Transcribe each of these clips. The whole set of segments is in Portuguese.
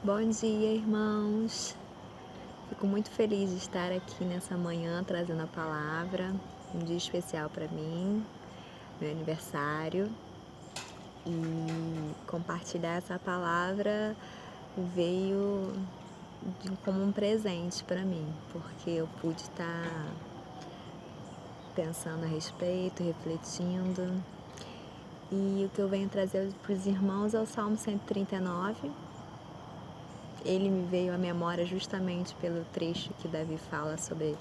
Bom dia, irmãos. Fico muito feliz de estar aqui nessa manhã trazendo a palavra, um dia especial para mim, meu aniversário. E compartilhar essa palavra veio como um presente para mim, porque eu pude estar pensando a respeito, refletindo. E o que eu venho trazer para os irmãos é o Salmo 139. Ele me veio à memória justamente pelo trecho que Davi fala sobre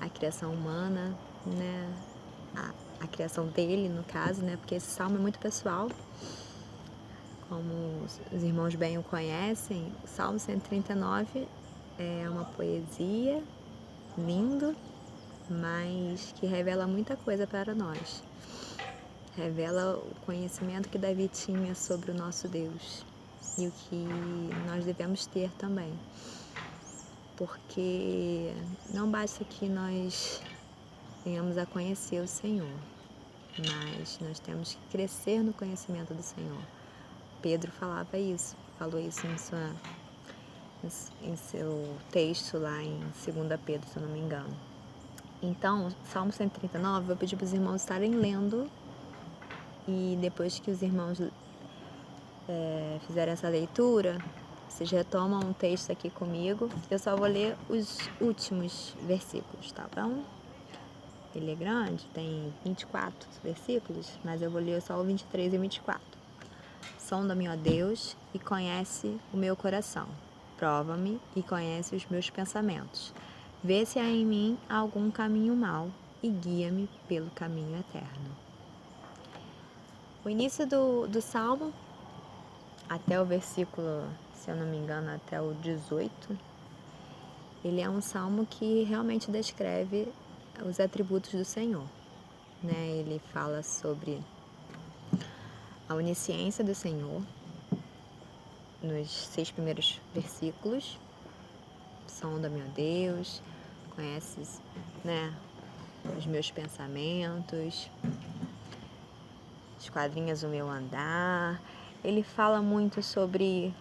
a criação humana, né? A criação dele, no caso, né? Porque esse salmo é muito pessoal. Como os irmãos bem o conhecem, o Salmo 139 é uma poesia lindo, mas que revela muita coisa para nós. Revela o conhecimento que Davi tinha sobre o nosso Deus e o que nós devemos ter também. Porque não basta que nós venhamos a conhecer o Senhor, mas nós temos que crescer no conhecimento do Senhor. Pedro falou isso em seu texto lá em 2 Pedro, se eu não me engano. Então, Salmo 139, eu vou pedir para os irmãos estarem lendo, e depois que os irmãos fizerem essa leitura, vocês retomam um texto aqui comigo. Eu só vou ler os últimos versículos, tá bom? Ele é grande, tem 24 versículos, mas eu vou ler só o 23 e 24. Sonda-me, ó Deus, e conhece o meu coração. Prova-me e conhece os meus pensamentos. Vê se há em mim algum caminho mau e guia-me pelo caminho eterno. O início do Salmo, até o versículo, se eu não me engano, até o 18, ele é um salmo que realmente descreve os atributos do Senhor, né? Ele fala sobre a onisciência do Senhor nos 6 primeiros versículos. Sonda-me, ó Deus, conheces, né, os meus pensamentos, esquadrinhas o meu andar. Ele fala muito sobre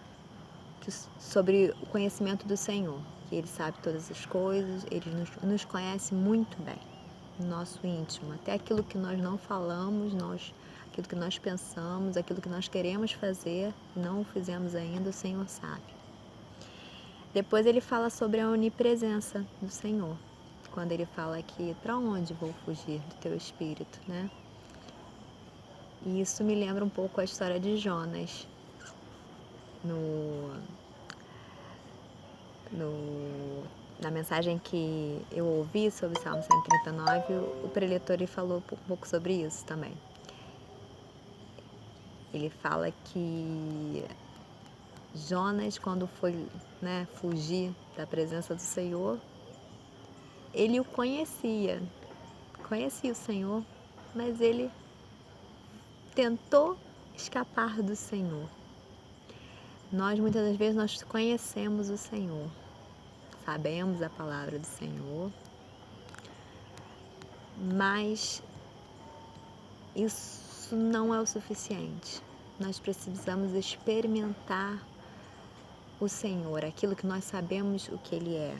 o conhecimento do Senhor, que Ele sabe todas as coisas, Ele nos conhece muito bem, no nosso íntimo, até aquilo que nós não falamos, aquilo que nós pensamos, aquilo que nós queremos fazer, não o fizemos ainda, o Senhor sabe. Depois ele fala sobre a onipresença do Senhor, quando ele fala que para onde vou fugir do teu espírito, né? E isso me lembra um pouco a história de Jonas. Na mensagem que eu ouvi sobre o Salmo 139, o preletor falou um pouco sobre isso também. Ele fala que Jonas, quando foi, né, fugir da presença do Senhor, ele o conhecia o Senhor, mas ele tentou escapar do Senhor. Muitas das vezes, nós conhecemos o Senhor, sabemos a palavra do Senhor, mas isso não é o suficiente. Nós precisamos experimentar o Senhor, aquilo que nós sabemos o que Ele é,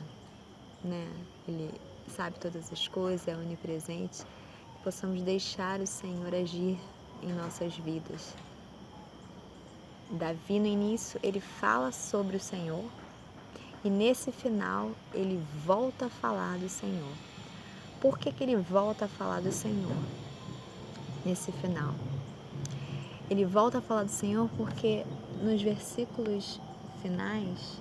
né? Ele sabe todas as coisas, é onipresente. Possamos deixar o Senhor agir em nossas vidas. Davi, no início, ele fala sobre o Senhor, e nesse final ele volta a falar do Senhor. Por que ele volta a falar do Senhor nesse final? Ele volta a falar do Senhor porque nos versículos finais,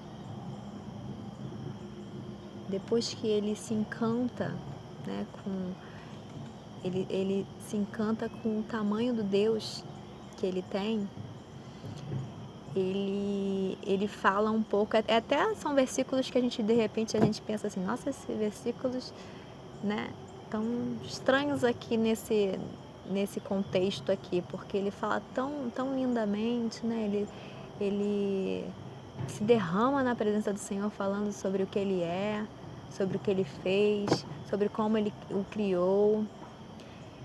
depois que ele se encanta, né, ele se encanta com o tamanho do Deus que ele tem, ele fala um pouco, até são versículos que de repente a gente pensa assim, nossa, esses versículos, né, tão estranhos aqui nesse contexto aqui, porque ele fala tão lindamente, né, ele se derrama na presença do Senhor falando sobre o que Ele é, sobre o que Ele fez, sobre como Ele o criou.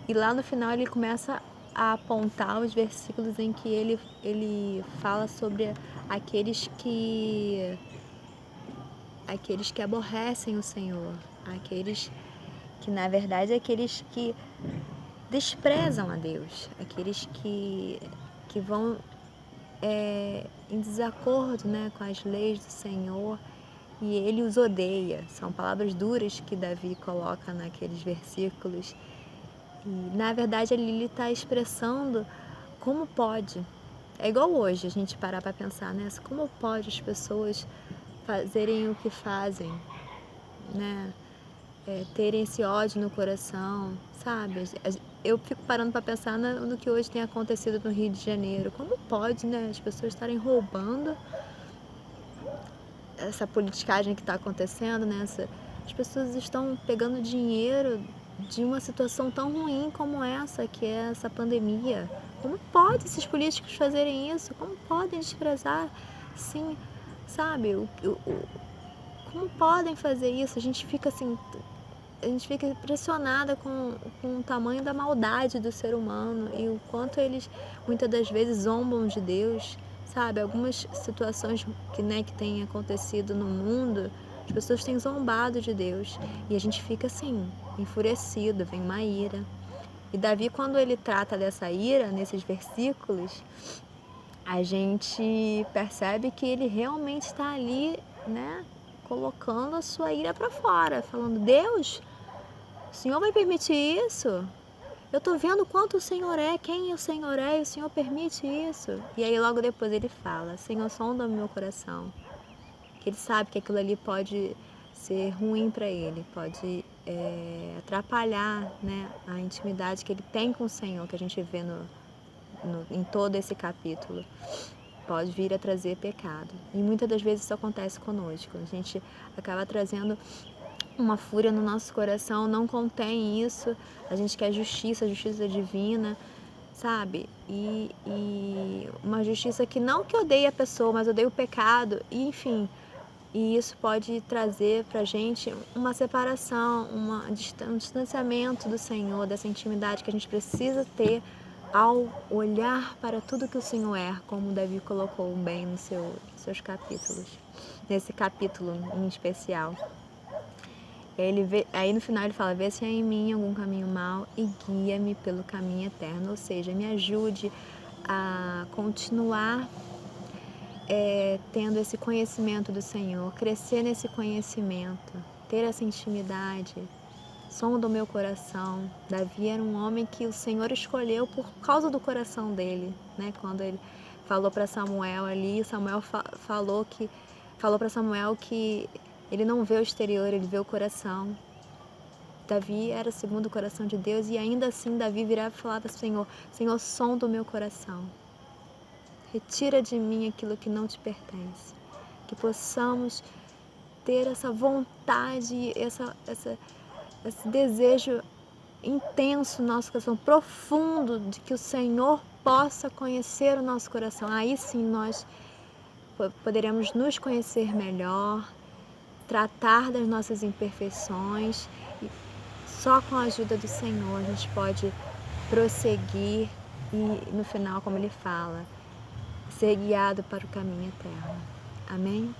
E lá no final ele começa a apontar os versículos em que ele fala sobre aqueles que aborrecem o Senhor, aqueles que, na verdade, aqueles que desprezam a Deus, aqueles que vão em desacordo, né, com as leis do Senhor, e ele os odeia. São palavras duras que Davi coloca naqueles versículos. E, na verdade, ali ele está expressando como pode. É igual hoje, a gente parar para pensar nessa, como pode as pessoas fazerem o que fazem, né? Terem esse ódio no coração, sabe? Eu fico parando para pensar no que hoje tem acontecido no Rio de Janeiro. Como pode, né? As pessoas estarem roubando, essa politicagem que está acontecendo, né? As pessoas estão pegando dinheiro de uma situação tão ruim como essa, que é essa pandemia. Como pode esses políticos fazerem isso? Como podem desprezar, sim, sabe? Como podem fazer isso? A gente fica assim, a gente fica impressionada com o tamanho da maldade do ser humano e o quanto eles muitas das vezes zombam de Deus, sabe? Algumas situações que têm acontecido no mundo, as pessoas têm zombado de Deus e a gente fica assim, enfurecido, vem uma ira. E Davi, quando ele trata dessa ira nesses versículos, a gente percebe que ele realmente está ali, né, colocando a sua ira para fora, falando: Deus, o Senhor vai permitir isso? Eu estou vendo quanto o Senhor é, quem o Senhor é, e o Senhor permite isso. E aí logo depois ele fala: Senhor, sonda o meu coração. Que ele sabe que aquilo ali pode ser ruim para ele, pode atrapalhar, né, a intimidade que ele tem com o Senhor, que a gente vê em todo esse capítulo. Pode vir a trazer pecado. E muitas das vezes isso acontece conosco. A gente acaba trazendo uma fúria no nosso coração, não contém isso, a gente quer justiça divina, sabe? E uma justiça que não que odeia a pessoa, mas odeia o pecado, e enfim. E isso pode trazer pra gente uma separação, um distanciamento do Senhor, dessa intimidade que a gente precisa ter ao olhar para tudo que o Senhor é, como Davi colocou bem nos seus capítulos, nesse capítulo em especial. Aí no final ele fala: vê se há em mim algum caminho mau e guia-me pelo caminho eterno, ou seja, me ajude a continuar tendo esse conhecimento do Senhor, crescer nesse conhecimento, ter essa intimidade. Som do meu coração. Davi era um homem que o Senhor escolheu por causa do coração dele, né? Quando ele falou para Samuel ali, Samuel falou para Samuel que ele não vê o exterior, ele vê o coração. Davi era segundo o coração de Deus e ainda assim Davi virava e falava: Senhor, Senhor, som do meu coração. Retira de mim aquilo que não te pertence. Que possamos ter essa vontade, esse desejo intenso no nosso coração, profundo, de que o Senhor possa conhecer o nosso coração. Aí sim nós poderemos nos conhecer melhor, tratar das nossas imperfeições, e só com a ajuda do Senhor a gente pode prosseguir e no final, como ele fala, ser guiado para o caminho eterno. Amém?